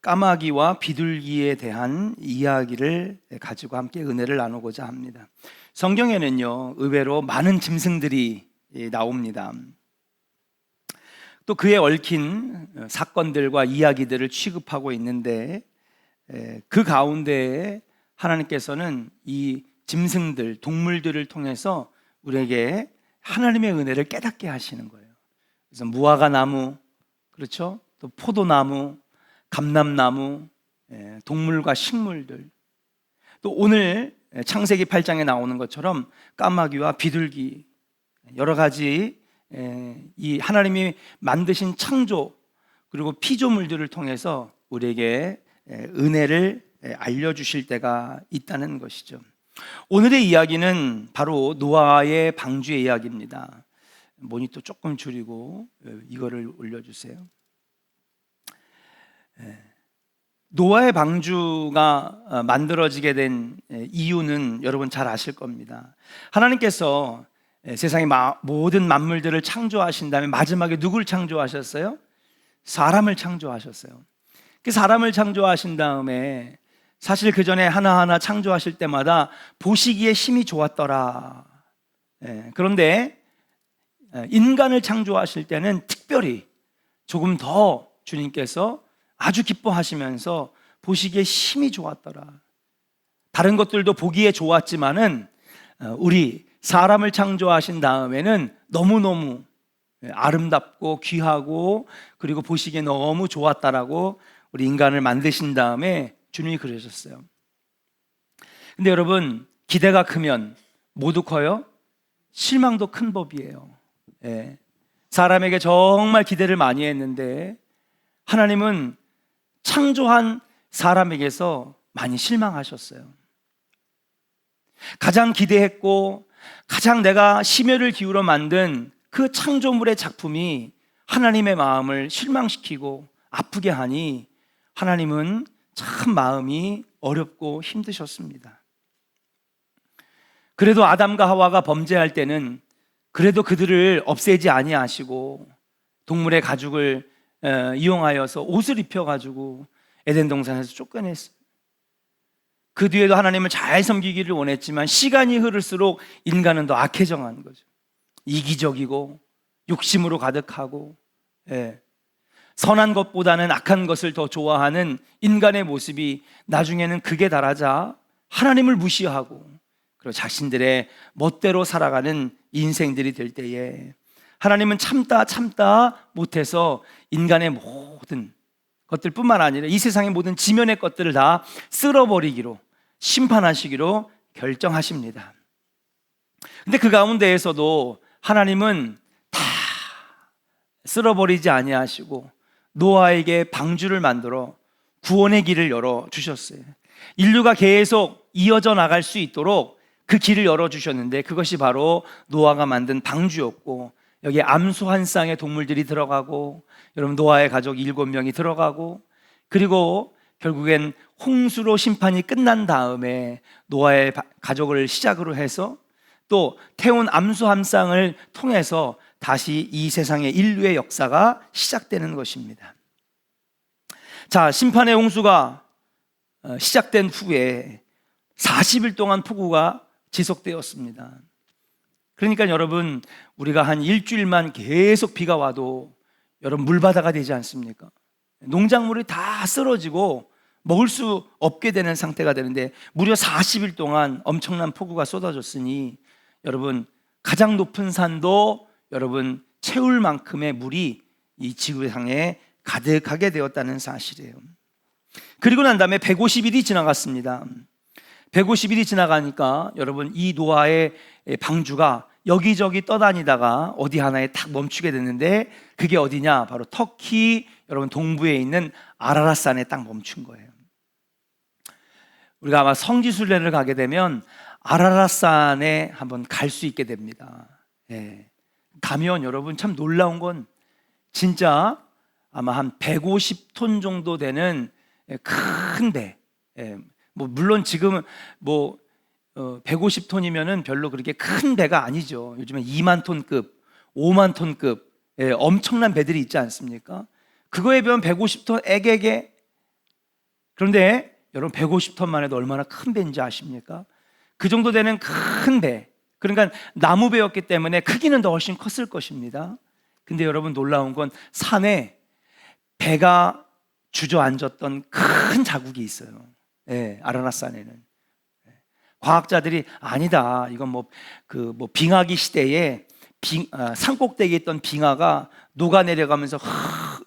까마귀와 비둘기에 대한 이야기를 가지고 함께 은혜를 나누고자 합니다. 성경에는요, 의외로 많은 짐승들이 나옵니다. 또 그에 얽힌 사건들과 이야기들을 취급하고 있는데, 그 가운데 하나님께서는 이 짐승들, 동물들을 통해서 우리에게 하나님의 은혜를 깨닫게 하시는 거예요. 그래서 무화과 나무, 그렇죠? 또 포도나무, 감람나무, 동물과 식물들, 또 오늘 창세기 8장에 나오는 것처럼 까마귀와 비둘기, 여러 가지 이 하나님이 만드신 창조 그리고 피조물들을 통해서 우리에게 은혜를 알려주실 때가 있다는 것이죠. 오늘의 이야기는 바로 노아의 방주의 이야기입니다. 모니터 조금 줄이고 이거를 올려주세요. 노아의 방주가 만들어지게 된 이유는 여러분 잘 아실 겁니다. 하나님께서 세상의 모든 만물들을 창조하신 다음에 마지막에 누굴 창조하셨어요? 사람을 창조하셨어요. 그 사람을 창조하신 다음에 사실 그 전에 하나하나 창조하실 때마다 보시기에 심히 좋았더라. 그런데 인간을 창조하실 때는 특별히 조금 더 주님께서 아주 기뻐하시면서 보시기에 심히 좋았더라. 다른 것들도 보기에 좋았지만은 우리 사람을 창조하신 다음에는 너무너무 아름답고 귀하고 그리고 보시기에 너무 좋았다라고 우리 인간을 만드신 다음에 주님이 그러셨어요. 근데 여러분, 기대가 크면 모두 커요? 실망도 큰 법이에요. 사람에게 정말 기대를 많이 했는데 하나님은 창조한 사람에게서 많이 실망하셨어요. 가장 기대했고 가장 내가 심혈을 기울여 만든 그 창조물의 작품이 하나님의 마음을 실망시키고 아프게 하니 하나님은 참 마음이 어렵고 힘드셨습니다. 그래도 아담과 하와가 범죄할 때는 그래도 그들을 없애지 아니하시고 동물의 가죽을 이용하여서 옷을 입혀가지고 에덴 동산에서 쫓겨냈어요. 그 뒤에도 하나님을 잘 섬기기를 원했지만 시간이 흐를수록 인간은 더 악해져간 거죠. 이기적이고 욕심으로 가득하고 선한 것보다는 악한 것을 더 좋아하는 인간의 모습이 나중에는 극에 달하자 하나님을 무시하고 그리고 자신들의 멋대로 살아가는 인생들이 될 때에 하나님은 참다 못해서 인간의 모든 것들뿐만 아니라 이 세상의 모든 지면의 것들을 다 쓸어버리기로 심판하시기로 결정하십니다. 근데 그 가운데에서도 하나님은 다 쓸어버리지 아니하시고 노아에게 방주를 만들어 구원의 길을 열어주셨어요. 인류가 계속 이어져 나갈 수 있도록 그 길을 열어주셨는데 그것이 바로 노아가 만든 방주였고 여기에 암소 한 쌍의 동물들이 들어가고 여러분 노아의 가족 7명이 들어가고 그리고 결국엔 홍수로 심판이 끝난 다음에 노아의 가족을 시작으로 해서 또 태운 암소 한 쌍을 통해서 다시 이 세상의 인류의 역사가 시작되는 것입니다. 자, 심판의 홍수가 시작된 후에 40일 동안 폭우가 지속되었습니다. 그러니까 여러분, 우리가 한 일주일만 계속 비가 와도 여러분 물바다가 되지 않습니까? 농작물이 다 쓰러지고 먹을 수 없게 되는 상태가 되는데 무려 40일 동안 엄청난 폭우가 쏟아졌으니 여러분 가장 높은 산도 여러분 채울 만큼의 물이 이 지구상에 가득하게 되었다는 사실이에요. 그리고 난 다음에 150일이 지나갔습니다. 150일이 지나가니까 여러분 이 노아의 방주가 여기저기 떠다니다가 어디 하나에 탁 멈추게 됐는데 그게 어디냐? 바로 터키 여러분 동부에 있는 아라랏산에 딱 멈춘 거예요. 우리가 아마 성지순례를 가게 되면 아라랏산에 한번 갈 수 있게 됩니다. 가면 여러분 참 놀라운 건 진짜 아마 한 150톤 정도 되는 큰 배. 물론 지금은 150톤이면은 별로 그렇게 큰 배가 아니죠. 요즘에 2만 톤급, 5만 톤급 엄청난 배들이 있지 않습니까? 그거에 비하면 150톤 애게게 그런데 여러분 150톤만 해도 얼마나 큰 배인지 아십니까? 그 정도 되는 큰 배, 그러니까 나무 배였기 때문에 크기는 더 훨씬 컸을 것입니다. 근데 여러분 놀라운 건 산에 배가 주저앉았던 큰 자국이 있어요. 예, 아라라산에는. 과학자들이 아니다, 이건 빙하기 시대에 산 꼭대기에 있던 빙하가 녹아 내려가면서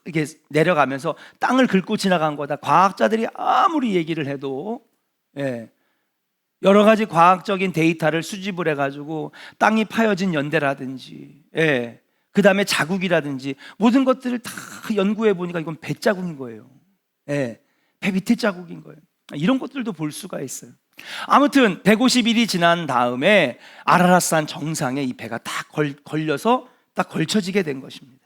이게 내려가면서 땅을 긁고 지나간 거다. 과학자들이 아무리 얘기를 해도 여러 가지 과학적인 데이터를 수집을 해가지고 땅이 파여진 연대라든지 그 다음에 자국이라든지 모든 것들을 다 연구해 보니까 이건 배자국인 거예요. 배 밑에 자국인 거예요. 이런 것들도 볼 수가 있어요. 아무튼 150일이 지난 다음에 아라랏산 정상에 이 배가 딱 걸려서 딱 걸쳐지게 된 것입니다.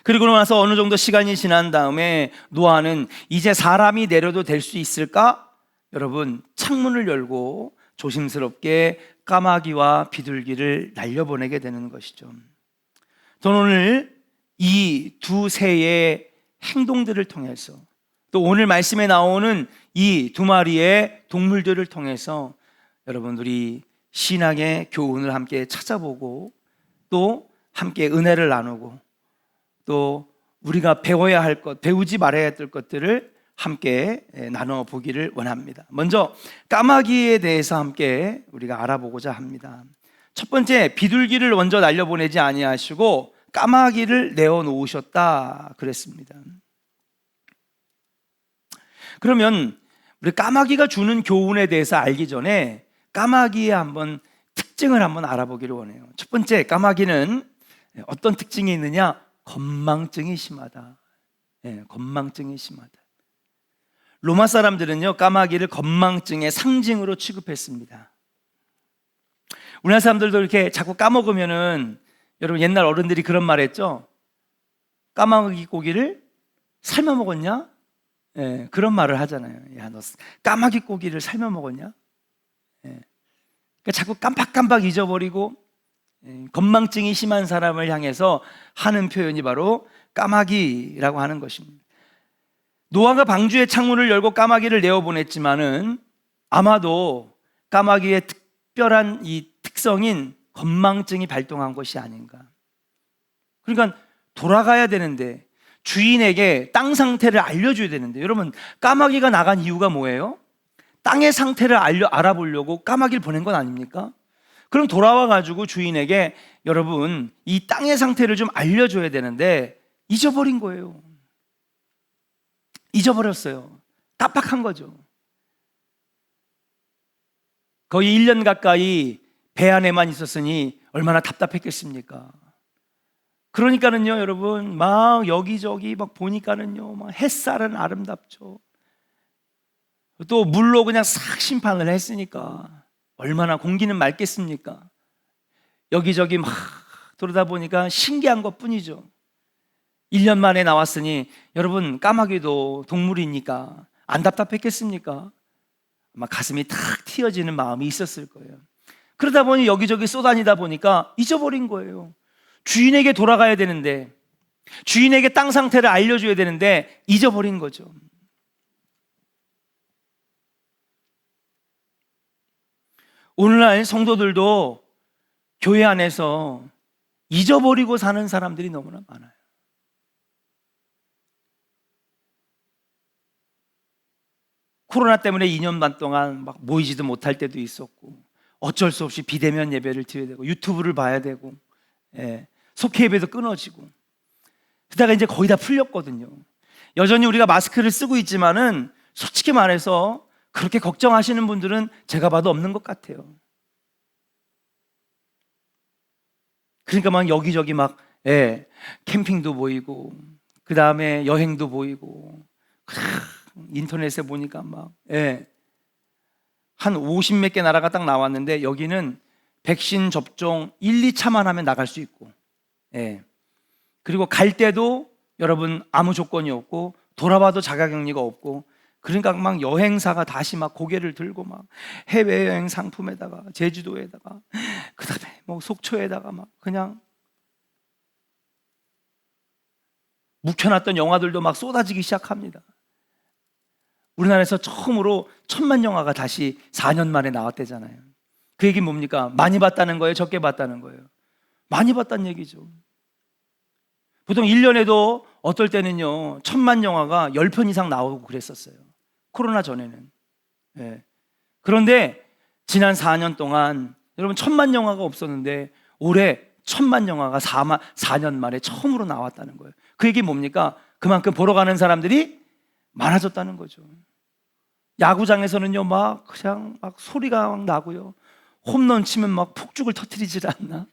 그리고 나서 어느 정도 시간이 지난 다음에 노아는 이제 사람이 내려도 될 수 있을까? 여러분, 창문을 열고 조심스럽게 까마귀와 비둘기를 날려보내게 되는 것이죠. 저는 오늘 이 두 새의 행동들을 통해서, 또 오늘 말씀에 나오는 이 두 마리의 동물들을 통해서 여러분, 우리 신앙의 교훈을 함께 찾아보고 또 함께 은혜를 나누고 또 우리가 배워야 할 것, 배우지 말아야 할 것들을 함께 나눠보기를 원합니다. 먼저 까마귀에 대해서 함께 우리가 알아보고자 합니다. 첫 번째, 비둘기를 먼저 날려보내지 아니하시고 까마귀를 내어놓으셨다 그랬습니다. 그러면 우리 까마귀가 주는 교훈에 대해서 알기 전에 까마귀의 한번 특징을 한번 알아보기를 원해요. 첫 번째, 까마귀는 어떤 특징이 있느냐? 건망증이 심하다. 건망증이 심하다. 로마 사람들은요, 까마귀를 건망증의 상징으로 취급했습니다. 우리나라 사람들도 이렇게 자꾸 까먹으면은, 여러분 옛날 어른들이 그런 말 했죠? 까마귀 고기를 삶아 먹었냐? 그런 말을 하잖아요. 야, 너 까마귀 고기를 삶아 먹었냐? 그러니까 자꾸 깜빡깜빡 잊어버리고 건망증이 심한 사람을 향해서 하는 표현이 바로 까마귀라고 하는 것입니다. 노아가 방주의 창문을 열고 까마귀를 내어보냈지만은 아마도 까마귀의 특별한 이 특성인 건망증이 발동한 것이 아닌가. 그러니까 돌아가야 되는데, 주인에게 땅 상태를 알려줘야 되는데, 여러분 까마귀가 나간 이유가 뭐예요? 땅의 상태를 알아보려고 까마귀를 보낸 건 아닙니까? 그럼 돌아와가지고 주인에게 여러분 이 땅의 상태를 좀 알려줘야 되는데 잊어버린 거예요. 잊어버렸어요. 깜빡한 거죠. 거의 1년 가까이 배 안에만 있었으니 얼마나 답답했겠습니까? 그러니까는요, 여러분 막 여기저기 막 보니까는요, 막 햇살은 아름답죠. 또 물로 그냥 싹 심판을 했으니까 얼마나 공기는 맑겠습니까? 여기저기 막 돌아다 보니까 신기한 것 뿐이죠. 1년 만에 나왔으니 여러분 까마귀도 동물이니까 안 답답했겠습니까? 아마 가슴이 탁 튀어지는 마음이 있었을 거예요. 그러다 보니 여기저기 쏘다니다 보니까 잊어버린 거예요. 주인에게 돌아가야 되는데, 주인에게 땅 상태를 알려줘야 되는데 잊어버린 거죠. 오늘날 성도들도 교회 안에서 잊어버리고 사는 사람들이 너무나 많아요. 코로나 때문에 2년 반 동안 막 모이지도 못할 때도 있었고, 어쩔 수 없이 비대면 예배를 드려야 되고, 유튜브를 봐야 되고, 속회 예배도 끊어지고, 그러다가 이제 거의 다 풀렸거든요. 여전히 우리가 마스크를 쓰고 있지만은 솔직히 말해서 그렇게 걱정하시는 분들은 제가 봐도 없는 것 같아요. 그러니까 막 여기저기 막 캠핑도 보이고, 그 다음에 여행도 보이고, 인터넷에 보니까 막 한 50몇 개 나라가 딱 나왔는데, 여기는 백신 접종 1, 2차만 하면 나갈 수 있고, 그리고 갈 때도 여러분 아무 조건이 없고, 돌아와도 자가격리가 없고, 그러니까 막 여행사가 다시 막 고개를 들고 막 해외여행 상품에다가 제주도에다가 그다음에 뭐 속초에다가 막 그냥 묵혀놨던 영화들도 막 쏟아지기 시작합니다. 우리나라에서 처음으로 1000만 영화가 다시 4년 만에 나왔대잖아요. 그 얘기는 뭡니까? 많이 봤다는 거예요? 적게 봤다는 거예요? 많이 봤다는 얘기죠. 보통 1년에도 어떨 때는요 1000만 영화가 10편 이상 나오고 그랬었어요. 코로나 전에는. 예. 그런데 지난 4년 동안 여러분 1000만 영화가 없었는데 올해 1000만 영화가 4년 만에 처음으로 나왔다는 거예요. 그 얘기 뭡니까? 그만큼 보러 가는 사람들이 많아졌다는 거죠. 야구장에서는요 그냥 소리가 막 나고요, 홈런 치면 막 폭죽을 터뜨리질 않나?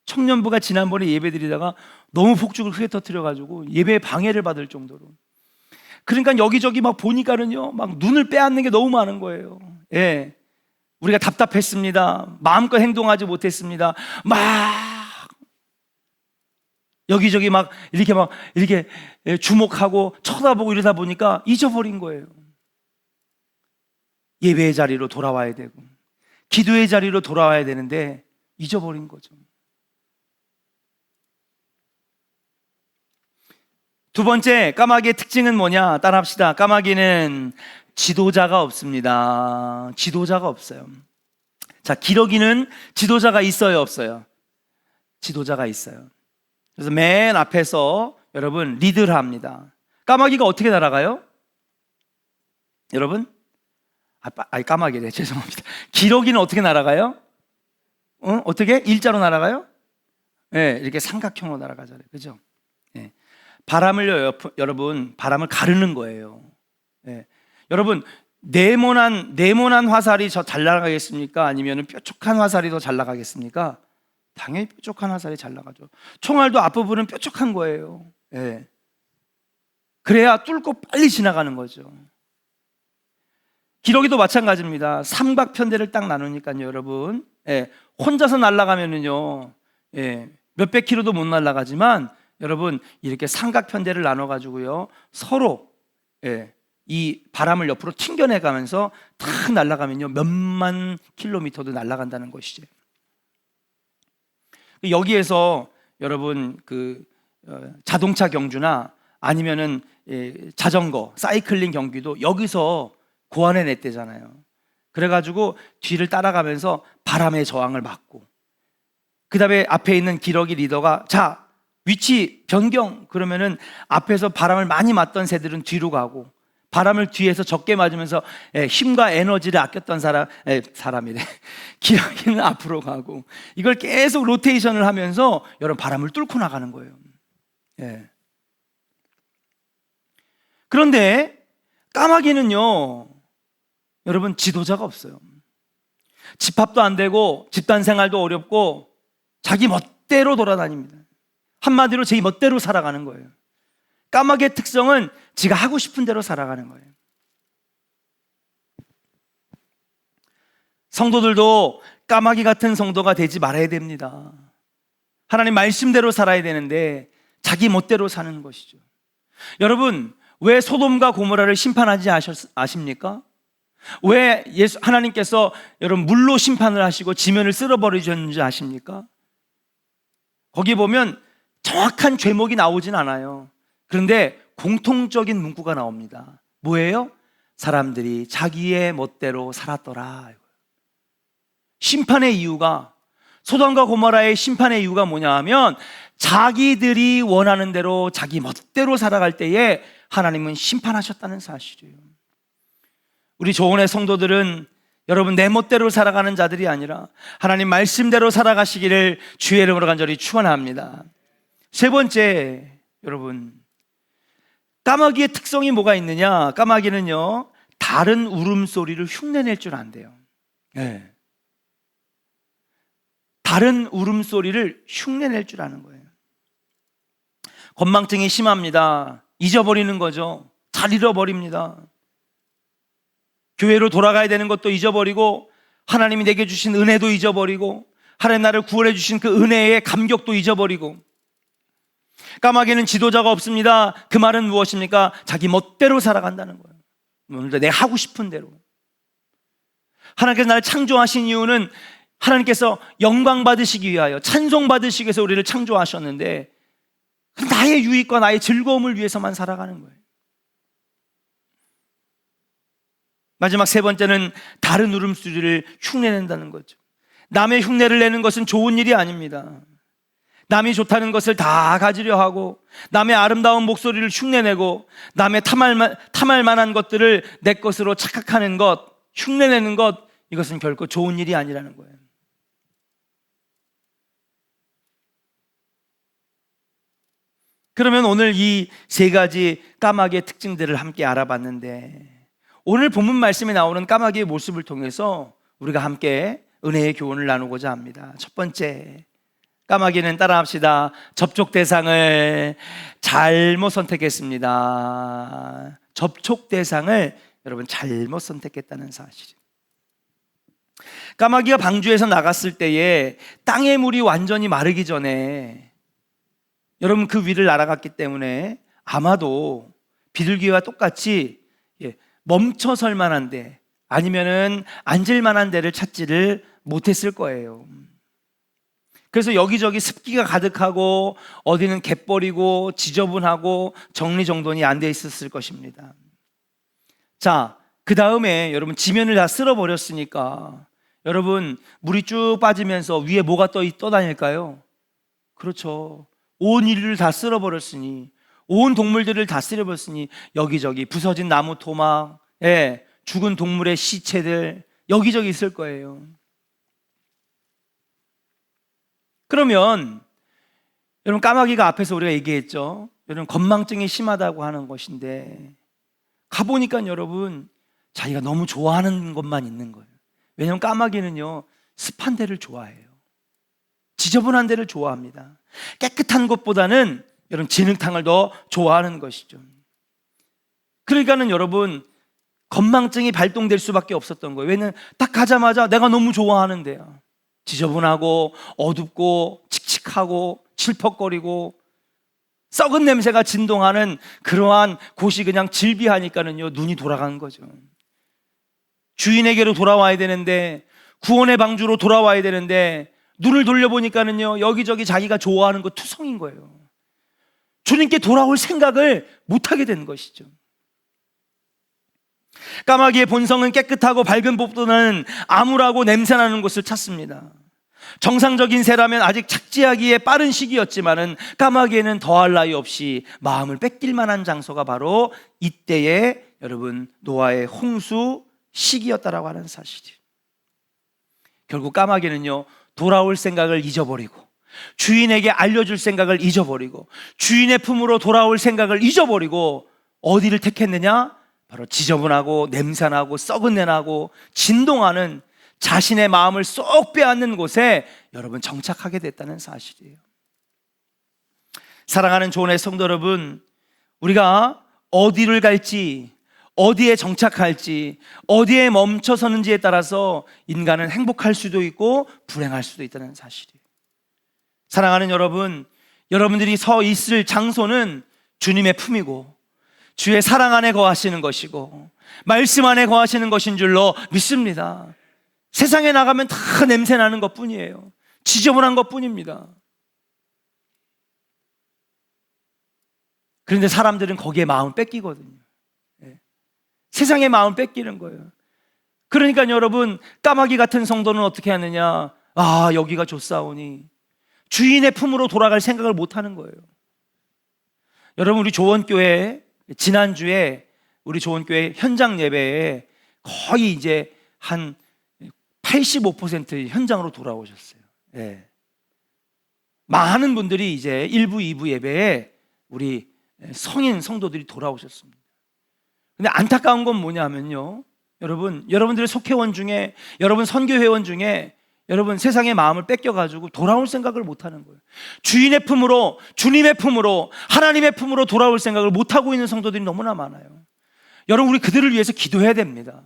청년부가 지난번에 예배 드리다가 너무 폭죽을 크게 터뜨려가지고 예배 방해를 받을 정도로. 그러니까 여기저기 막 보니까는요 막 눈을 빼앗는 게 너무 많은 거예요. 예, 우리가 답답했습니다. 마음껏 행동하지 못했습니다. 막 여기저기 막 이렇게 주목하고 쳐다보고 이러다 보니까 잊어버린 거예요. 예배의 자리로 돌아와야 되고 기도의 자리로 돌아와야 되는데 잊어버린 거죠. 두 번째, 까마귀의 특징은 뭐냐? 따라합시다. 까마귀는 지도자가 없습니다. 지도자가 없어요. 자, 기러기는 지도자가 있어요, 없어요? 지도자가 있어요. 그래서 맨 앞에서 여러분 리드를 합니다. 까마귀가 어떻게 날아가요? 여러분? 까마귀래. 죄송합니다. 기러기는 어떻게 날아가요? 어떻게? 일자로 날아가요? 네, 이렇게 삼각형으로 날아가잖아요. 그죠? 네. 여러분, 바람을 가르는 거예요. 네. 여러분, 네모난 화살이 잘 날아가겠습니까? 아니면 뾰족한 화살이 더 잘 나가겠습니까? 당연히 뾰족한 화살이 잘 나가죠. 총알도 앞부분은 뾰족한 거예요. 네. 그래야 뚫고 빨리 지나가는 거죠. 기러기도 마찬가지입니다. 삼각편대를 딱 나누니까요, 여러분. 예, 혼자서 날아가면은요, 예, 몇백 킬로도 못 날아가지만, 여러분, 이렇게 삼각편대를 나눠가지고요, 서로, 예, 이 바람을 옆으로 튕겨내가면서 탁 날아가면요, 몇만 킬로미터도 날아간다는 것이죠. 여기에서 여러분, 자동차 경주나 아니면은 자전거, 사이클링 경기도 여기서 고안해냈대잖아요. 그래가지고 뒤를 따라가면서 바람의 저항을 막고, 그 다음에 앞에 있는 기러기 리더가 자 위치 변경 그러면은 앞에서 바람을 많이 맞던 새들은 뒤로 가고, 바람을 뒤에서 적게 맞으면서 힘과 에너지를 아꼈던 사람이래. 기러기는 앞으로 가고, 이걸 계속 로테이션을 하면서 여러분 바람을 뚫고 나가는 거예요. 예. 그런데 까마귀는요, 여러분 지도자가 없어요. 집합도 안 되고 집단 생활도 어렵고 자기 멋대로 돌아다닙니다. 한마디로 제 멋대로 살아가는 거예요. 까마귀의 특성은 지가 하고 싶은 대로 살아가는 거예요. 성도들도 까마귀 같은 성도가 되지 말아야 됩니다. 하나님 말씀대로 살아야 되는데 자기 멋대로 사는 것이죠. 여러분, 왜 소돔과 고모라를 심판하지 아십니까? 왜 하나님께서 여러분 물로 심판을 하시고 지면을 쓸어버리셨는지 아십니까? 거기 보면 정확한 죄목이 나오진 않아요. 그런데 공통적인 문구가 나옵니다. 뭐예요? 사람들이 자기의 멋대로 살았더라. 심판의 이유가, 소돔과 고모라의 심판의 이유가 뭐냐 하면 자기들이 원하는 대로 자기 멋대로 살아갈 때에 하나님은 심판하셨다는 사실이에요. 우리 조은의 성도들은 여러분 내 멋대로 살아가는 자들이 아니라 하나님 말씀대로 살아가시기를 주의 이름으로 간절히 축원합니다. 세 번째, 여러분, 까마귀의 특성이 뭐가 있느냐? 까마귀는요, 다른 울음소리를 흉내낼 줄 안대요. 네. 다른 울음소리를 흉내낼 줄 아는 거예요. 건망증이 심합니다. 잊어버리는 거죠. 잘 잃어버립니다. 교회로 돌아가야 되는 것도 잊어버리고, 하나님이 내게 주신 은혜도 잊어버리고, 하나님 나를 구원해 주신 그 은혜의 감격도 잊어버리고. 까마귀는 지도자가 없습니다. 그 말은 무엇입니까? 자기 멋대로 살아간다는 거예요. 오늘도 내가 하고 싶은 대로. 하나님께서 나를 창조하신 이유는 하나님께서 영광 받으시기 위하여, 찬송 받으시기 위해서 우리를 창조하셨는데, 나의 유익과 나의 즐거움을 위해서만 살아가는 거예요. 마지막 세 번째는 다른 울음소리를 흉내낸다는 거죠. 남의 흉내를 내는 것은 좋은 일이 아닙니다. 남이 좋다는 것을 다 가지려 하고, 남의 아름다운 목소리를 흉내내고, 남의 탐할 만한 것들을 내 것으로 착각하는 것, 흉내내는 것, 이것은 결코 좋은 일이 아니라는 거예요. 그러면 오늘 이 세 가지 까마귀의 특징들을 함께 알아봤는데, 오늘 본문 말씀에 나오는 까마귀의 모습을 통해서 우리가 함께 은혜의 교훈을 나누고자 합니다. 첫 번째, 까마귀는, 따라합시다, 접촉 대상을 잘못 선택했습니다. 접촉 대상을 여러분 잘못 선택했다는 사실. 까마귀가 방주에서 나갔을 때에 땅의 물이 완전히 마르기 전에 여러분 그 위를 날아갔기 때문에 아마도 비둘기와 똑같이 멈춰설 만한 데, 아니면은 앉을 만한 데를 찾지를 못했을 거예요. 그래서 여기저기 습기가 가득하고 어디는 갯벌이고 지저분하고 정리정돈이 안 돼 있었을 것입니다. 자, 그 다음에 여러분 지면을 다 쓸어버렸으니까 여러분 물이 쭉 빠지면서 위에 뭐가 떠다닐까요? 그렇죠. 온 인류를 다 쓸어버렸으니, 온 동물들을 다 쓸어버렸으니 여기저기 부서진 나무 토막, 죽은 동물의 시체들 여기저기 있을 거예요. 그러면 여러분 까마귀가 앞에서 우리가 얘기했죠. 여러분 건망증이 심하다고 하는 것인데, 가보니까 여러분 자기가 너무 좋아하는 것만 있는 거예요. 왜냐하면 까마귀는요 습한 데를 좋아해요. 지저분한 데를 좋아합니다. 깨끗한 곳보다는 여러분 진흙탕을 더 좋아하는 것이죠. 그러니까는 여러분 건망증이 발동될 수밖에 없었던 거예요. 왜냐면 딱 가자마자 내가 너무 좋아하는데요, 지저분하고 어둡고 칙칙하고 칠퍽거리고 썩은 냄새가 진동하는 그러한 곳이 그냥 질비하니까는요 눈이 돌아간 거죠. 주인에게로 돌아와야 되는데, 구원의 방주로 돌아와야 되는데 눈을 돌려보니까는요 여기저기 자기가 좋아하는 거 투성인 거예요. 주님께 돌아올 생각을 못하게 된 것이죠. 까마귀의 본성은 깨끗하고 밝은 곳보다는 암울하고 냄새나는 곳을 찾습니다. 정상적인 새라면 아직 착지하기에 빠른 시기였지만은 까마귀에는 더할 나위 없이 마음을 뺏길 만한 장소가 바로 이때의 여러분 노아의 홍수 시기였다라고 하는 사실이에요. 결국 까마귀는요 돌아올 생각을 잊어버리고, 주인에게 알려줄 생각을 잊어버리고, 주인의 품으로 돌아올 생각을 잊어버리고 어디를 택했느냐? 바로 지저분하고 냄새나고 썩은 내나고 진동하는 자신의 마음을 쏙 빼앗는 곳에 여러분 정착하게 됐다는 사실이에요. 사랑하는 조언의 성도 여러분, 우리가 어디를 갈지, 어디에 정착할지, 어디에 멈춰서는지에 따라서 인간은 행복할 수도 있고 불행할 수도 있다는 사실이에요. 사랑하는 여러분, 여러분들이 서 있을 장소는 주님의 품이고 주의 사랑 안에 거하시는 것이고 말씀 안에 거하시는 것인 줄로 믿습니다. 세상에 나가면 다 냄새 나는 것 뿐이에요. 지저분한 것 뿐입니다. 그런데 사람들은 거기에 마음을 뺏기거든요. 세상의 마음을 뺏기는 거예요. 그러니까 여러분 까마귀 같은 성도는 어떻게 하느냐? 아, 여기가 좋사오니 주인의 품으로 돌아갈 생각을 못하는 거예요. 여러분 우리 조원교회 지난주에 우리 조원교회 현장 예배에 거의 이제 한 85% 현장으로 돌아오셨어요. 많은 분들이 이제 1부, 2부 예배에 우리 성인 성도들이 돌아오셨습니다. 근데 안타까운 건 뭐냐면요, 여러분들의 속회원 중에, 여러분 선교회원 중에 여러분 세상의 마음을 뺏겨가지고 돌아올 생각을 못하는 거예요. 주인의 품으로, 주님의 품으로, 하나님의 품으로 돌아올 생각을 못하고 있는 성도들이 너무나 많아요. 여러분 우리 그들을 위해서 기도해야 됩니다.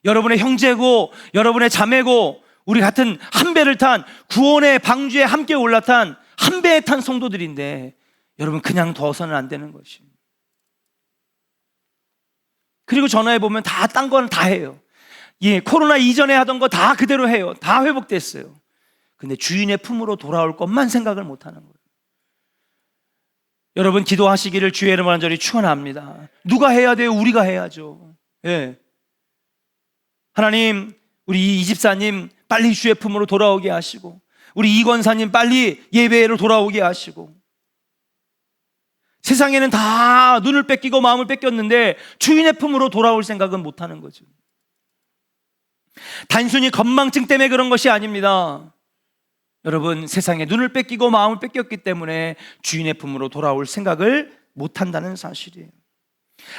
여러분의 형제고 여러분의 자매고 우리 같은 한 배를 탄 구원의 방주에 함께 올라탄 한 배에 탄 성도들인데 여러분 그냥 둬서는 안 되는 것입니다. 그리고 전화해 보면 다 딴 건 다 해요. 코로나 이전에 하던 거 다 그대로 해요. 다 회복됐어요. 근데 주인의 품으로 돌아올 것만 생각을 못 하는 거예요. 여러분 기도하시기를 주의 이름으로 간절히 축원합니다. 누가 해야 돼요? 우리가 해야죠. 예. 하나님, 우리 이 집사님 빨리 주의 품으로 돌아오게 하시고, 우리 이 권사님 빨리 예배로 돌아오게 하시고, 세상에는 다 눈을 뺏기고 마음을 뺏겼는데 주인의 품으로 돌아올 생각은 못하는 거죠. 단순히 건망증 때문에 그런 것이 아닙니다. 여러분, 세상에 눈을 뺏기고 마음을 뺏겼기 때문에 주인의 품으로 돌아올 생각을 못한다는 사실이에요.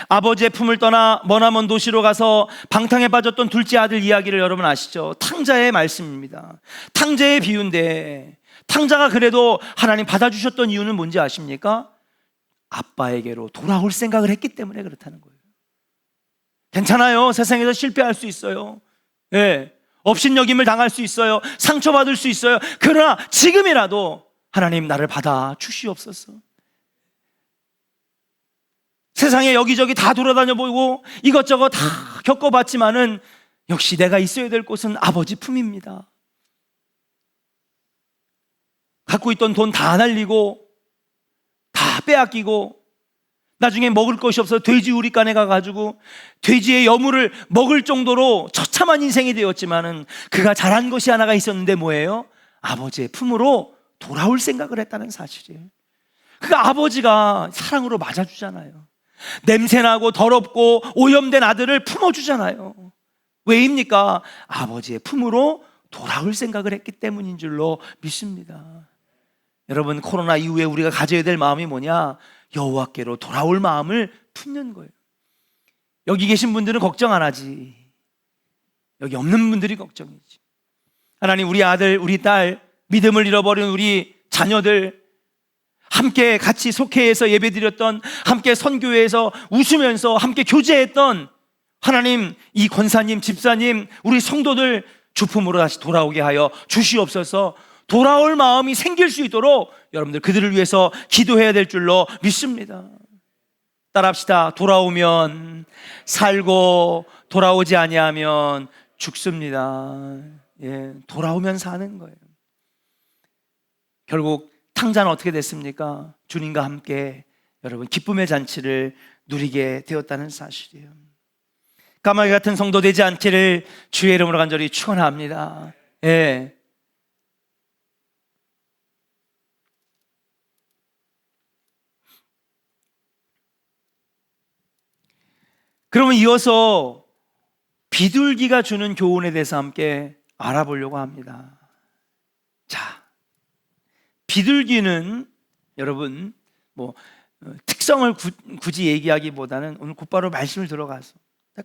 아버지의 품을 떠나 머나먼 도시로 가서 방탕에 빠졌던 둘째 아들 이야기를 여러분 아시죠? 탕자의 말씀입니다. 탕자의 비유인데, 탕자가 그래도 하나님 받아주셨던 이유는 뭔지 아십니까? 아빠에게로 돌아올 생각을 했기 때문에 그렇다는 거예요. 괜찮아요. 세상에서 실패할 수 있어요. 예. 업신여김을 당할 수 있어요. 상처받을 수 있어요. 그러나 지금이라도 하나님 나를 받아 주시옵소서. 세상에 여기저기 다 돌아다녀 보고 이것저것 다 겪어봤지만은 역시 내가 있어야 될 곳은 아버지 품입니다. 갖고 있던 돈 다 날리고 다 빼앗기고 나중에 먹을 것이 없어서 돼지 우리간에 가가지고 돼지의 여물을 먹을 정도로 처참한 인생이 되었지만은 그가 잘한 것이 하나가 있었는데 뭐예요? 아버지의 품으로 돌아올 생각을 했다는 사실이에요. 그러니까 아버지가 사랑으로 맞아주잖아요. 냄새나고 더럽고 오염된 아들을 품어주잖아요. 왜입니까? 아버지의 품으로 돌아올 생각을 했기 때문인 줄로 믿습니다. 여러분, 코로나 이후에 우리가 가져야 될 마음이 뭐냐? 여호와께로 돌아올 마음을 품는 거예요. 여기 계신 분들은 걱정 안 하지. 여기 없는 분들이 걱정이지. 하나님, 우리 아들, 우리 딸, 믿음을 잃어버린 우리 자녀들, 함께 같이 속회에서 예배드렸던, 함께 선교회에서 웃으면서 함께 교제했던 하나님, 이 권사님, 집사님, 우리 성도들 주품으로 다시 돌아오게 하여 주시옵소서. 돌아올 마음이 생길 수 있도록 여러분들 그들을 위해서 기도해야 될 줄로 믿습니다. 따라합시다. 돌아오면 살고 돌아오지 아니하면 죽습니다. 예, 돌아오면 사는 거예요. 결국 탕자는 어떻게 됐습니까? 주님과 함께 여러분 기쁨의 잔치를 누리게 되었다는 사실이에요. 까마귀 같은 성도 되지 않기를 주의 이름으로 간절히 축원합니다. 예. 그러면 이어서 비둘기가 주는 교훈에 대해서 함께 알아보려고 합니다. 자, 비둘기는 여러분 특성을 굳이 얘기하기보다는 오늘 곧바로 말씀을 들어가서,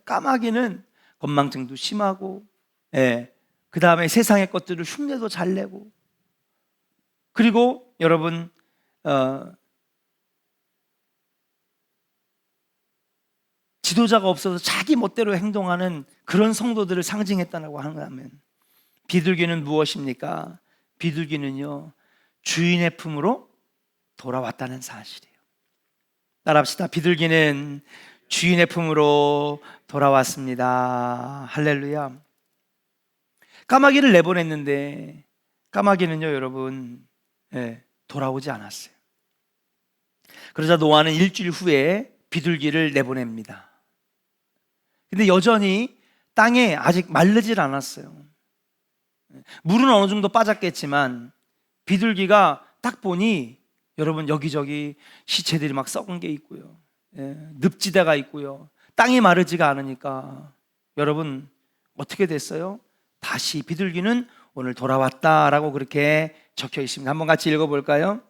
까마귀는 건망증도 심하고, 그 다음에 세상의 것들을 흉내도 잘 내고, 그리고 여러분 지도자가 없어서 자기 멋대로 행동하는 그런 성도들을 상징했다고 한다면, 비둘기는 무엇입니까? 비둘기는요, 주인의 품으로 돌아왔다는 사실이에요. 따라합시다. 비둘기는 주인의 품으로 돌아왔습니다. 할렐루야. 까마귀를 내보냈는데 까마귀는요, 여러분, 돌아오지 않았어요. 그러자 노아는 일주일 후에 비둘기를 내보냅니다. 근데 여전히 땅에 아직 마르질 않았어요. 물은 어느 정도 빠졌겠지만 비둘기가 딱 보니 여러분 여기저기 시체들이 막 썩은 게 있고요, 늪지대가 있고요, 땅이 마르지가 않으니까 여러분 어떻게 됐어요? 다시 비둘기는 오늘 돌아왔다라고 그렇게 적혀 있습니다. 한번 같이 읽어볼까요?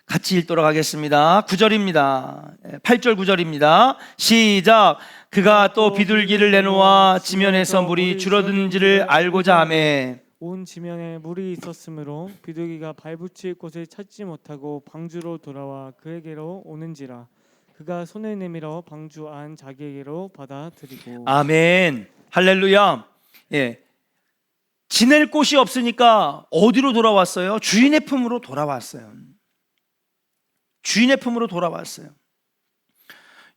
같이 읽도록 하겠습니다. 9절입니다. 8절 9절입니다. 시작. 그가 또 비둘기를 내놓아 지면에서 물이 줄어드는지를 알고자 하매 온 지면에 물이 있었으므로 비둘기가 발붙일 곳을 찾지 못하고 방주로 돌아와 그에게로 오는지라. 그가 손을 내밀어 방주 안 자기에게로 받아들이고. 아멘. 할렐루야. 예. 지낼 곳이 없으니까 어디로 돌아왔어요? 주인의 품으로 돌아왔어요. 주인의 품으로 돌아왔어요.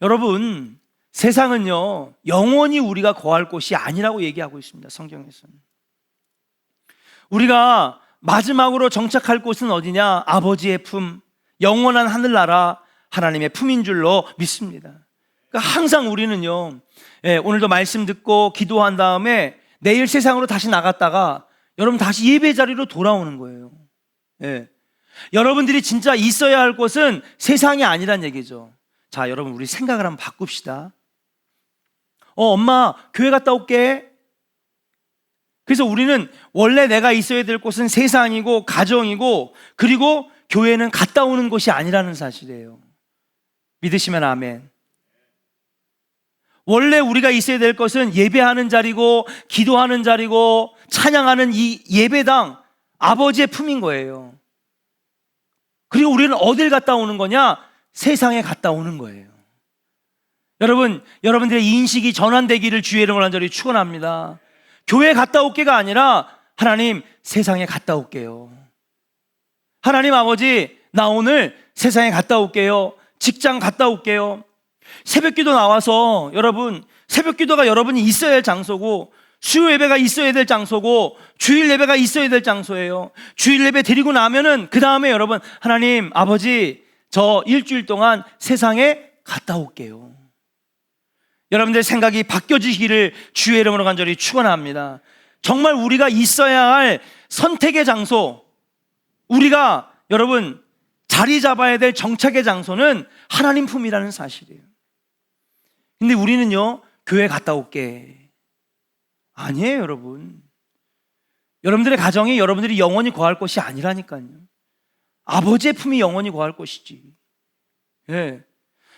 여러분, 세상은요, 영원히 우리가 거할 곳이 아니라고 얘기하고 있습니다. 성경에서는. 우리가 마지막으로 정착할 곳은 어디냐? 아버지의 품, 영원한 하늘나라 하나님의 품인 줄로 믿습니다. 그러니까 항상 우리는요, 오늘도 말씀 듣고 기도한 다음에 내일 세상으로 다시 나갔다가 여러분 다시 예배 자리로 돌아오는 거예요. 여러분들이 진짜 있어야 할 곳은 세상이 아니란 얘기죠. 자, 여러분 우리 생각을 한번 바꿉시다. 엄마 교회 갔다 올게. 그래서 우리는 원래 내가 있어야 될 곳은 세상이고 가정이고 그리고 교회는 갔다 오는 곳이 아니라는 사실이에요. 믿으시면 아멘. 원래 우리가 있어야 될 것은 예배하는 자리고 기도하는 자리고 찬양하는 이 예배당 아버지의 품인 거예요. 그리고 우리는 어딜 갔다 오는 거냐? 세상에 갔다 오는 거예요. 여러분, 여러분들의 인식이 전환되기를 주의 이름으로 간절히 축원합니다. 교회 갔다 올게가 아니라 하나님 세상에 갔다 올게요. 하나님 아버지 나 오늘 세상에 갔다 올게요. 직장 갔다 올게요. 새벽기도 나와서 여러분 새벽기도가 여러분이 있어야 할 장소고 수요 예배가 있어야 될 장소고 주일 예배가 있어야 될 장소예요. 주일 예배 드리고 나면은 그 다음에 여러분 하나님 아버지 저 일주일 동안 세상에 갔다 올게요. 여러분들 생각이 바뀌어지기를 주의 이름으로 간절히 축원합니다. 정말 우리가 있어야 할 선택의 장소, 우리가 여러분 자리 잡아야 될 정착의 장소는 하나님 품이라는 사실이에요. 근데 우리는요 교회 갔다 올게 아니에요. 여러분, 여러분들의 가정이 여러분들이 영원히 거할 곳이 아니라니까요. 아버지의 품이 영원히 거할 곳이지.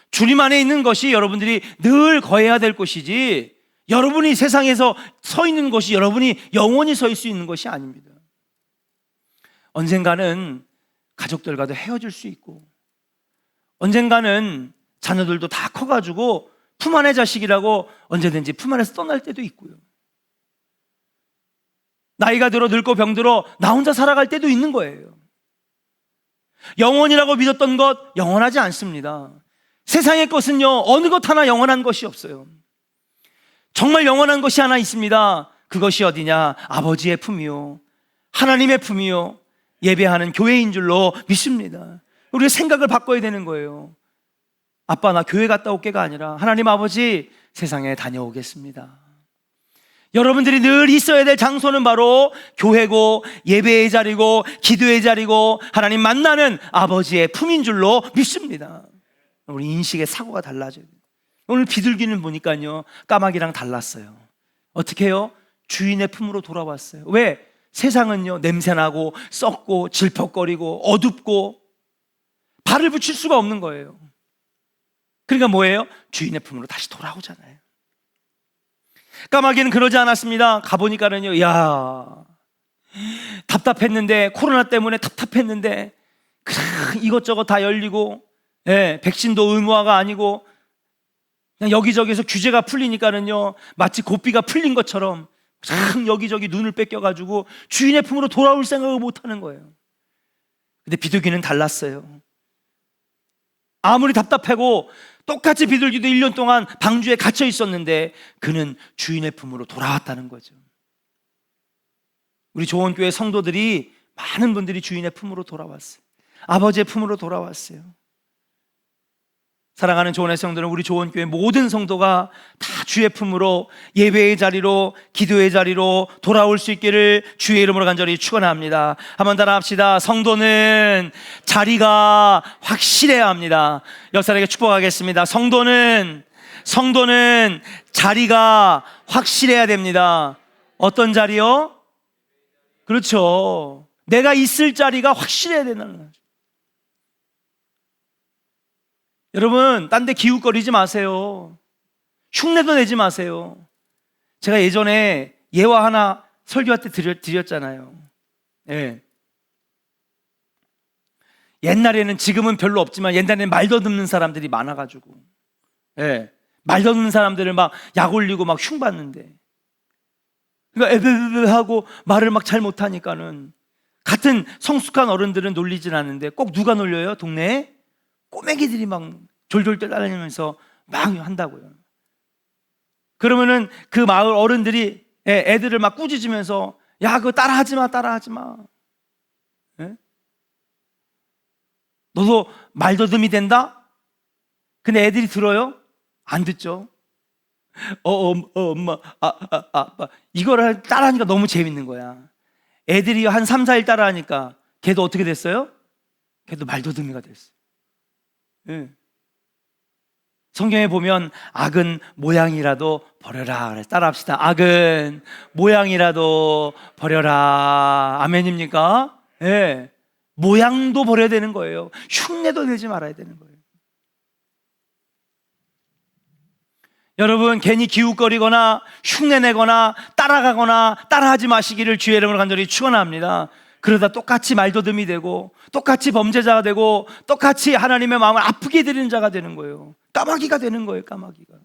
주님 안에 있는 것이 여러분들이 늘 거해야 될 곳이지, 여러분이 세상에서 서 있는 것이 여러분이 영원히 서 있을 수 있는 것이 아닙니다. 언젠가는 가족들과도 헤어질 수 있고, 언젠가는 자녀들도 다 커가지고 품 안의 자식이라고 언제든지 품 안에서 떠날 때도 있고요. 나이가 들어 늙고 병들어 나 혼자 살아갈 때도 있는 거예요. 영원이라고 믿었던 것 영원하지 않습니다. 세상의 것은요 어느 것 하나 영원한 것이 없어요. 정말 영원한 것이 하나 있습니다. 그것이 어디냐? 아버지의 품이요 하나님의 품이요 예배하는 교회인 줄로 믿습니다. 우리가 생각을 바꿔야 되는 거예요. 아빠 나 교회 갔다 올게가 아니라 하나님 아버지 세상에 다녀오겠습니다. 여러분들이 늘 있어야 될 장소는 바로 교회고 예배의 자리고 기도의 자리고 하나님 만나는 아버지의 품인 줄로 믿습니다. 우리 인식의 사고가 달라져요. 오늘 비둘기는 보니까요 까마귀랑 달랐어요. 어떻게 해요? 주인의 품으로 돌아왔어요. 왜? 세상은요 냄새나고 썩고 질퍽거리고 어둡고 발을 붙일 수가 없는 거예요. 그러니까 뭐예요? 주인의 품으로 다시 돌아오잖아요. 까마귀는 그러지 않았습니다. 가보니까는요 야 답답했는데, 코로나 때문에 답답했는데 이것저것 다 열리고 백신도 의무화가 아니고 그냥 여기저기서 규제가 풀리니까는요 마치 고삐가 풀린 것처럼 여기저기 눈을 뺏겨가지고 주인의 품으로 돌아올 생각을 못하는 거예요. 근데 비둘기는 달랐어요. 아무리 답답하고 똑같이 비둘기도 1년 동안 방주에 갇혀 있었는데 그는 주인의 품으로 돌아왔다는 거죠. 우리 조원교회 성도들이 많은 분들이 주인의 품으로 돌아왔어요. 아버지의 품으로 돌아왔어요. 사랑하는 조원의 성도는 우리 조원교회 모든 성도가 다 주의 품으로 예배의 자리로 기도의 자리로 돌아올 수 있기를 주의 이름으로 간절히 축원합니다. 한번 따라합시다. 성도는 자리가 확실해야 합니다. 역사에게 축복하겠습니다. 성도는 자리가 확실해야 됩니다. 어떤 자리요? 그렇죠. 내가 있을 자리가 확실해야 된다는 거죠. 여러분 딴 데 기웃거리지 마세요. 흉내도 내지 마세요. 제가 예전에 예화 하나 설교할 때 드렸잖아요. 옛날에는, 지금은 별로 없지만 옛날에는 말도 듣는 사람들이 많아가지고 말도 듣는 사람들을 막 약 올리고 막 흉봤는데, 그러니까 에베베베 하고 말을 막 잘 못하니까는 같은 성숙한 어른들은 놀리진 않는데 꼭 누가 놀려요? 동네에 꼬맹이들이 막 졸졸 떠다니면서 막 한다고요. 그러면은 그 마을 어른들이 애들을 막 꾸짖으면서 야 그거 따라하지 마. 너도 말더듬이 된다? 근데 애들이 들어요? 안 듣죠. 엄마, 아빠. 이거를 따라하니까 너무 재밌는 거야. 애들이 한 3, 4일 따라하니까 걔도 어떻게 됐어요? 걔도 말더듬이가 됐어요. 네. 성경에 보면 악은 모양이라도 버려라. 그래서 따라합시다. 악은 모양이라도 버려라. 아멘입니까? 예. 네. 모양도 버려야 되는 거예요. 흉내도 내지 말아야 되는 거예요. 여러분, 괜히 기웃거리거나 흉내내거나 따라가거나 따라하지 마시기를 주의 이름으로 간절히 축원합니다. 그러다 똑같이 말더듬이 되고 똑같이 범죄자가 되고 똑같이 하나님의 마음을 아프게 드리는 자가 되는 거예요. 까마귀가 되는 거예요. 까마귀가.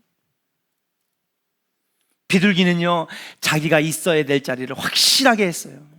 비둘기는요, 자기가 있어야 될 자리를 확실하게 했어요.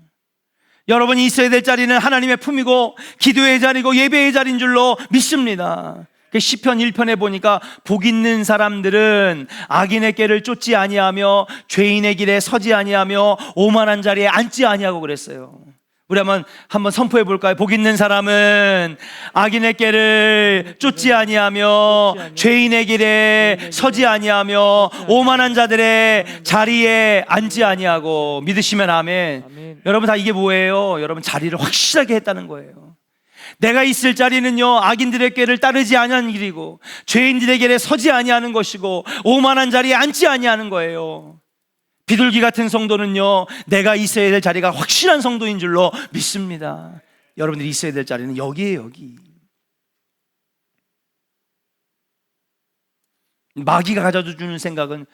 여러분이 있어야 될 자리는 하나님의 품이고 기도의 자리고 예배의 자리인 줄로 믿습니다. 시편 1편에 보니까 복 있는 사람들은 악인의 꾀를 쫓지 아니하며 죄인의 길에 서지 아니하며 오만한 자리에 앉지 아니하고 그랬어요. 우리 한번 선포해 볼까요? 복 있는 사람은 악인의 꾀를 쫓지 아니하며 죄인의 길에 서지 아니하며 오만한 자들의 자리에 앉지 아니하고. 믿으시면 아멘. 아멘. 여러분, 다 이게 뭐예요? 여러분, 자리를 확실하게 했다는 거예요. 내가 있을 자리는요, 악인들의 꾀를 따르지 아니하는 길이고 죄인들의 길에 서지 아니하는 것이고 오만한 자리에 앉지 아니하는 거예요. 비둘기 같은 성도는요, 내가 있어야 될 자리가 확실한 성도인 줄로 믿습니다. 여러분들이 있어야 될 자리는 여기에요. 여기. 마귀가 가져다 주는 생각은,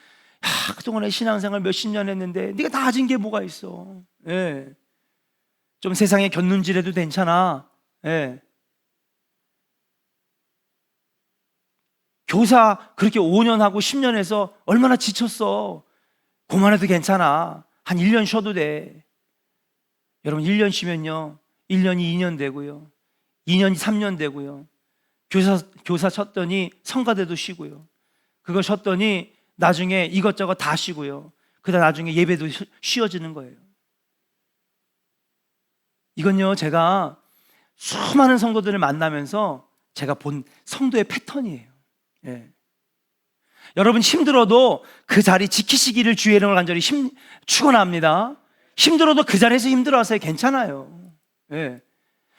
그동안에 신앙생활 몇십 년 했는데 네가 다 가진 게 뭐가 있어. 예. 좀 세상에 곁눈질해도 괜찮아. 예. 교사 그렇게 5년 하고 10년 해서 얼마나 지쳤어. 그만해도 괜찮아. 한 1년 쉬어도 돼. 여러분, 1년 쉬면요, 1년이 2년 되고요, 2년이 3년 되고요, 교사 쳤더니 성가대도 쉬고요, 그거 쉬었더니 나중에 이것저것 다 쉬고요, 그다음 나중에 예배도 쉬어지는 거예요. 이건요, 제가 수많은 성도들을 만나면서 제가 본 성도의 패턴이에요. 예. 여러분, 힘들어도 그 자리 지키시기를 주의 이름으로 간절히 축원합니다. 힘들어도 그 자리에서 힘들어하세요. 괜찮아요. 예.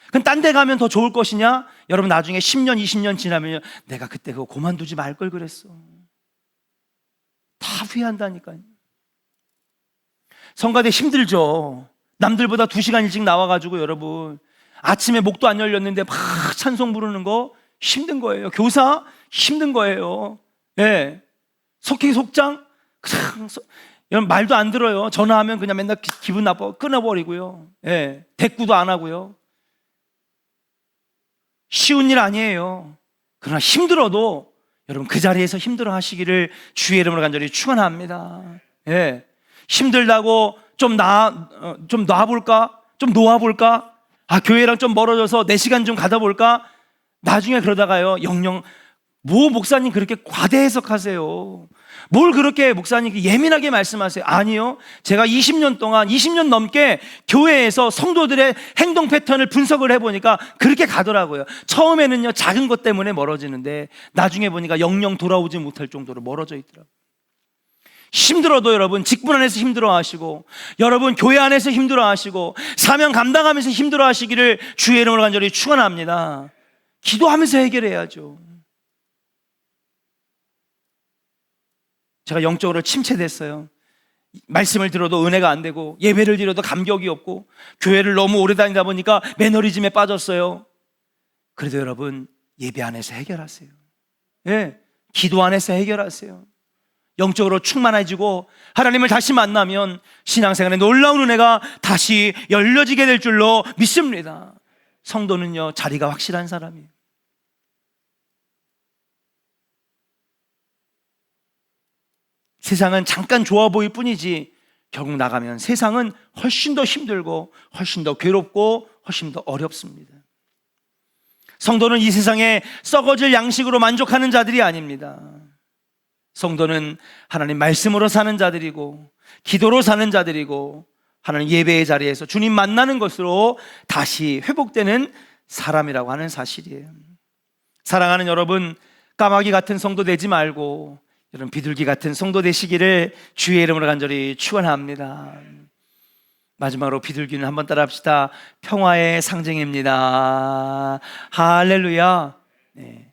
그럼 딴 데 가면 더 좋을 것이냐? 여러분, 나중에 10년, 20년 지나면 내가 그때 그거 그만두지 말 걸 그랬어. 다 후회한다니까요. 성가대 힘들죠. 남들보다 2시간 일찍 나와가지고 여러분, 아침에 목도 안 열렸는데 막 찬송 부르는 거 힘든 거예요. 교사 힘든 거예요. 예. 속회 속장 여러분, 말도 안 들어요. 전화하면 그냥 맨날 기분 나빠 끊어버리고요. 예. 대꾸도 안 하고요. 쉬운 일 아니에요. 그러나 힘들어도 여러분, 그 자리에서 힘들어 하시기를 주의 이름으로 간절히 축원합니다. 예. 힘들다고 좀 놔볼까? 좀 놓아볼까? 교회랑 좀 멀어져서 4시간 좀 가다 볼까? 나중에 그러다가요, 영영, 목사님 그렇게 과대 해석하세요. 뭘 그렇게 목사님 예민하게 말씀하세요? 아니요. 제가 20년 넘게 교회에서 성도들의 행동 패턴을 분석을 해보니까 그렇게 가더라고요. 처음에는요, 작은 것 때문에 멀어지는데 나중에 보니까 영영 돌아오지 못할 정도로 멀어져 있더라고요. 힘들어도 여러분, 직분 안에서 힘들어 하시고, 여러분 교회 안에서 힘들어 하시고, 사명 감당하면서 힘들어 하시기를 주의 이름으로 간절히 축원합니다. 기도하면서 해결해야죠. 제가 영적으로 침체됐어요. 말씀을 들어도 은혜가 안 되고, 예배를 드려도 감격이 없고, 교회를 너무 오래 다니다 보니까 매너리즘에 빠졌어요. 그래도 여러분, 예배 안에서 해결하세요. 예, 기도 안에서 해결하세요. 영적으로 충만해지고 하나님을 다시 만나면 신앙생활에 놀라운 은혜가 다시 열려지게 될 줄로 믿습니다. 성도는요, 자리가 확실한 사람이에요. 세상은 잠깐 좋아 보일 뿐이지 결국 나가면 세상은 훨씬 더 힘들고 훨씬 더 괴롭고 훨씬 더 어렵습니다. 성도는 이 세상에 썩어질 양식으로 만족하는 자들이 아닙니다. 성도는 하나님 말씀으로 사는 자들이고, 기도로 사는 자들이고, 하나님 예배의 자리에서 주님 만나는 것으로 다시 회복되는 사람이라고 하는 사실이에요. 사랑하는 여러분, 까마귀 같은 성도 되지 말고 여러분 비둘기 같은 성도 되시기를 주의 이름으로 간절히 축원합니다. 마지막으로 비둘기는 한번 따라합시다. 평화의 상징입니다. 할렐루야. 네.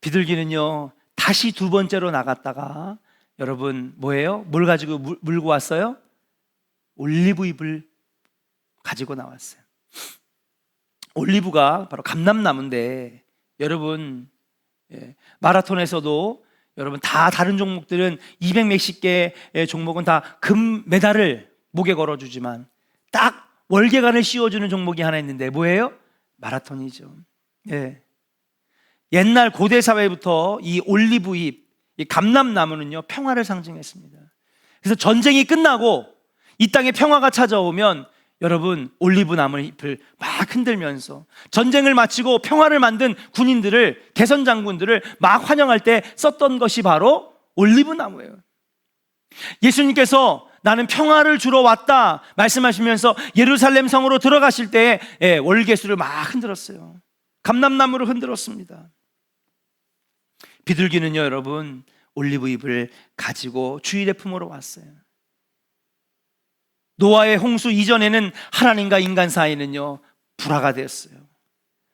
비둘기는요 다시 두 번째로 나갔다가 여러분 뭐예요? 뭘 가지고 물고 왔어요? 올리브잎을 가지고 나왔어요. 올리브가 바로 감람나무인데 여러분 마라톤에서도 여러분 다 다른 종목들은 200몇십 개의 종목은 다 금메달을 목에 걸어주지만 딱 월계관을 씌워주는 종목이 하나 있는데 뭐예요? 마라톤이죠. 예. 옛날 고대 사회부터 이 올리브잎, 이 감람나무는요 평화를 상징했습니다. 그래서 전쟁이 끝나고 이 땅에 평화가 찾아오면 여러분 올리브 나무 잎을 막 흔들면서 전쟁을 마치고 평화를 만든 군인들을, 개선 장군들을 막 환영할 때 썼던 것이 바로 올리브 나무예요. 예수님께서 나는 평화를 주러 왔다 말씀하시면서 예루살렘 성으로 들어가실 때 월계수를 막 흔들었어요. 감람나무를 흔들었습니다. 비둘기는요 여러분 올리브 잎을 가지고 주일의 품으로 왔어요. 노아의 홍수 이전에는 하나님과 인간 사이는요 불화가 되었어요.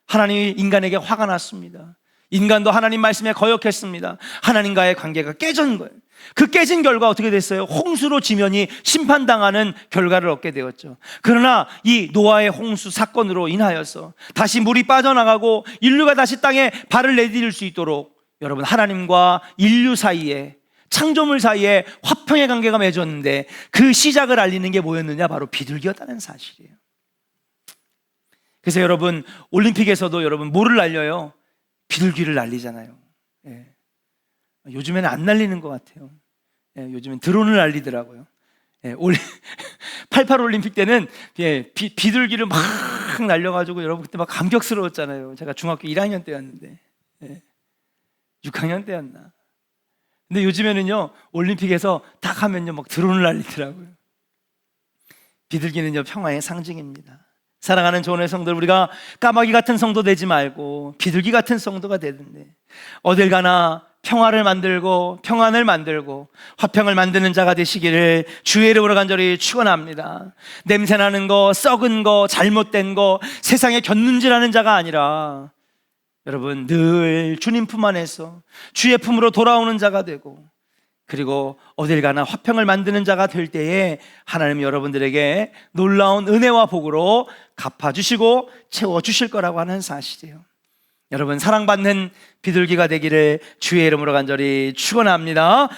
하나님이 인간에게 화가 났습니다. 인간도 하나님 말씀에 거역했습니다. 하나님과의 관계가 깨진 거예요. 그 깨진 결과 어떻게 됐어요? 홍수로 지면이 심판당하는 결과를 얻게 되었죠. 그러나 이 노아의 홍수 사건으로 인하여서 다시 물이 빠져나가고 인류가 다시 땅에 발을 내디딜 수 있도록 여러분 하나님과 인류 사이에, 창조물 사이에 화평의 관계가 맺었는데 그 시작을 알리는 게 뭐였느냐? 바로 비둘기였다는 사실이에요. 그래서 여러분 올림픽에서도 여러분 뭐를 날려요? 비둘기를 날리잖아요. 예. 요즘에는 안 날리는 것 같아요. 예, 요즘엔 드론을 날리더라고요. 예, 88 올림픽 때는 비둘기를 막 날려가지고 여러분 그때 막 감격스러웠잖아요. 제가 중학교 1학년 때였는데 6학년 때였나. 근데 요즘에는요 올림픽에서 딱 하면요 막 드론을 날리더라고요. 비둘기는요 평화의 상징입니다. 사랑하는 조원의 성도들, 우리가 까마귀 같은 성도 되지 말고 비둘기 같은 성도가 되는데 어딜 가나 평화를 만들고 평안을 만들고 화평을 만드는 자가 되시기를 주의 이름으로 간절히 축원합니다. 냄새나는 거, 썩은 거, 잘못된 거, 세상에 곁눈질하는 자가 아니라 여러분 늘 주님 품 안에서 주의 품으로 돌아오는 자가 되고 그리고 어딜 가나 화평을 만드는 자가 될 때에 하나님 여러분들에게 놀라운 은혜와 복으로 갚아주시고 채워주실 거라고 하는 사실이에요. 여러분 사랑받는 비둘기가 되기를 주의 이름으로 간절히 축원합니다.